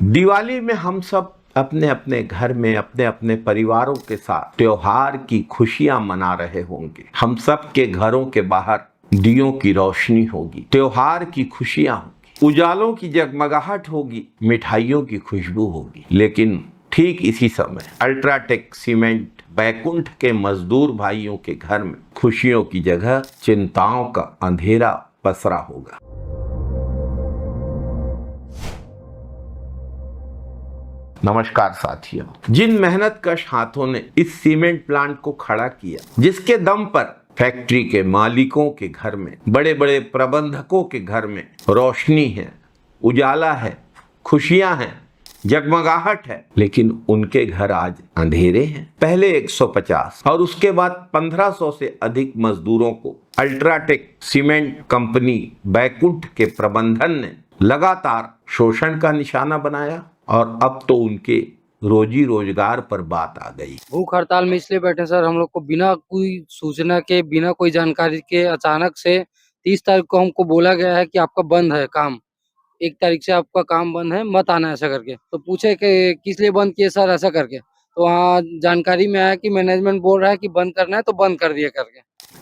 दिवाली में हम सब अपने अपने घर में अपने अपने परिवारों के साथ त्योहार की खुशियां मना रहे होंगे। हम सब के घरों के बाहर दियों की रोशनी होगी, त्योहार की खुशियां होगी, उजालों की जगमगाहट होगी, मिठाइयों की खुशबू होगी। लेकिन ठीक इसी समय अल्ट्राटेक सीमेंट बैकुंठ के मजदूर भाइयों के घर में खुशियों की जगह चिंताओं का अंधेरा पसरा होगा। नमस्कार साथियों, जिन मेहनतकश हाथों ने इस सीमेंट प्लांट को खड़ा किया, जिसके दम पर फैक्ट्री के मालिकों के घर में, बड़े बड़े प्रबंधकों के घर में रोशनी है, उजाला है, खुशियां हैं, जगमगाहट है, लेकिन उनके घर आज अंधेरे हैं। पहले 150 और उसके बाद 1500 से अधिक मजदूरों को अल्ट्राटेक सीमेंट कंपनी बैकुंठ के प्रबंधन ने लगातार शोषण का निशाना बनाया और अब तो उनके रोजी रोजगार पर बात आ गई। भूख हड़ताल में इसलिए बैठे सर, हम लोग को बिना कोई सूचना के, बिना कोई जानकारी के अचानक से 30 तारीख को हमको बोला गया है कि आपका बंद है काम, 1 तारीख से आपका काम बंद है, मत आना ऐसा करके। तो पूछे कि किस लिए बंद किए सर ऐसा करके, तो वहाँ जानकारी में आया कि मैनेजमेंट बोल रहा है कि बंद करना है तो बंद कर दिए करके।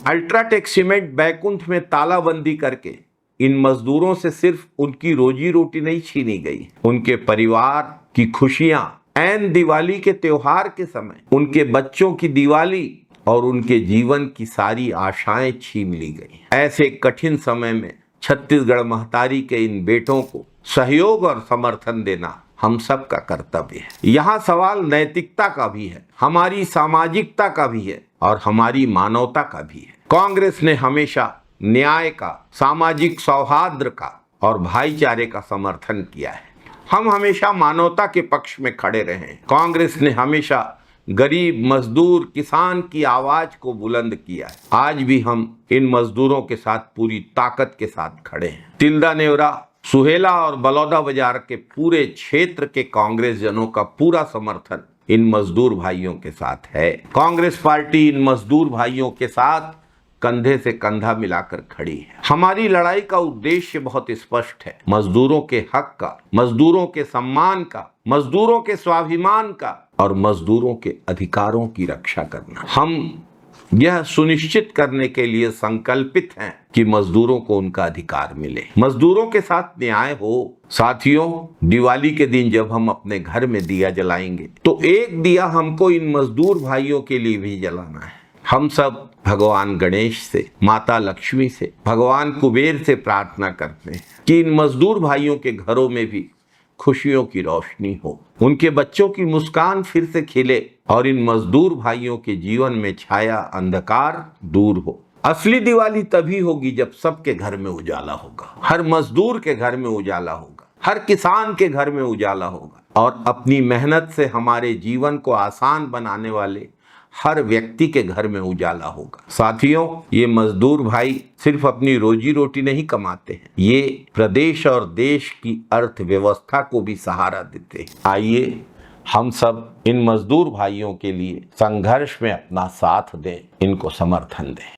अल्ट्राटेक सीमेंट बैकुंठ में तालाबंदी करके इन मजदूरों से सिर्फ उनकी रोजी रोटी नहीं छीनी गई, उनके परिवार की खुशियां, ऐन दिवाली के त्योहार के समय उनके बच्चों की दिवाली और उनके जीवन की सारी आशाएं छीन ली गई। ऐसे कठिन समय में छत्तीसगढ़ महतारी के इन बेटों को सहयोग और समर्थन देना हम सब का कर्तव्य है। यहाँ सवाल नैतिकता का भी है, हमारी सामाजिकता का भी है और हमारी मानवता का भी है। कांग्रेस ने हमेशा न्याय का, सामाजिक सौहार्द का और भाईचारे का समर्थन किया है। हम हमेशा मानवता के पक्ष में खड़े रहे हैं। कांग्रेस ने हमेशा गरीब, मजदूर, किसान की आवाज को बुलंद किया है। आज भी हम इन मजदूरों के साथ पूरी ताकत के साथ खड़े हैं। तिल्दा नेवरा, सुहेला और बलौदा बाजार के पूरे क्षेत्र के कांग्रेस जनों का पूरा समर्थन इन मजदूर भाइयों के साथ है। कांग्रेस पार्टी इन मजदूर भाइयों के साथ कंधे से कंधा मिलाकर खड़ी है। हमारी लड़ाई का उद्देश्य बहुत स्पष्ट है, मजदूरों के हक का, मजदूरों के सम्मान का, मजदूरों के स्वाभिमान का और मजदूरों के अधिकारों की रक्षा करना। हम यह सुनिश्चित करने के लिए संकल्पित हैं कि मजदूरों को उनका अधिकार मिले, मजदूरों के साथ न्याय हो। साथियों, दिवाली के दिन जब हम अपने घर में दिया जलाएंगे तो एक दिया हमको इन मजदूर भाइयों के लिए भी जलाना है। हम सब भगवान गणेश से, माता लक्ष्मी से, भगवान कुबेर से प्रार्थना करते हैं कि इन मजदूर भाइयों के घरों में भी खुशियों की रोशनी हो, उनके बच्चों की मुस्कान फिर से खिले और इन मजदूर भाइयों के जीवन में छाया अंधकार दूर हो। असली दिवाली तभी होगी जब सबके घर में उजाला होगा, हर मजदूर के घर में उजाला होगा, हर किसान के घर में उजाला होगा और अपनी मेहनत से हमारे जीवन को आसान बनाने वाले हर व्यक्ति के घर में उजाला होगा। साथियों, ये मजदूर भाई सिर्फ अपनी रोजी रोटी नहीं कमाते हैं, ये प्रदेश और देश की अर्थव्यवस्था को भी सहारा देते हैं। आइए हम सब इन मजदूर भाइयों के लिए संघर्ष में अपना साथ दें, इनको समर्थन दें।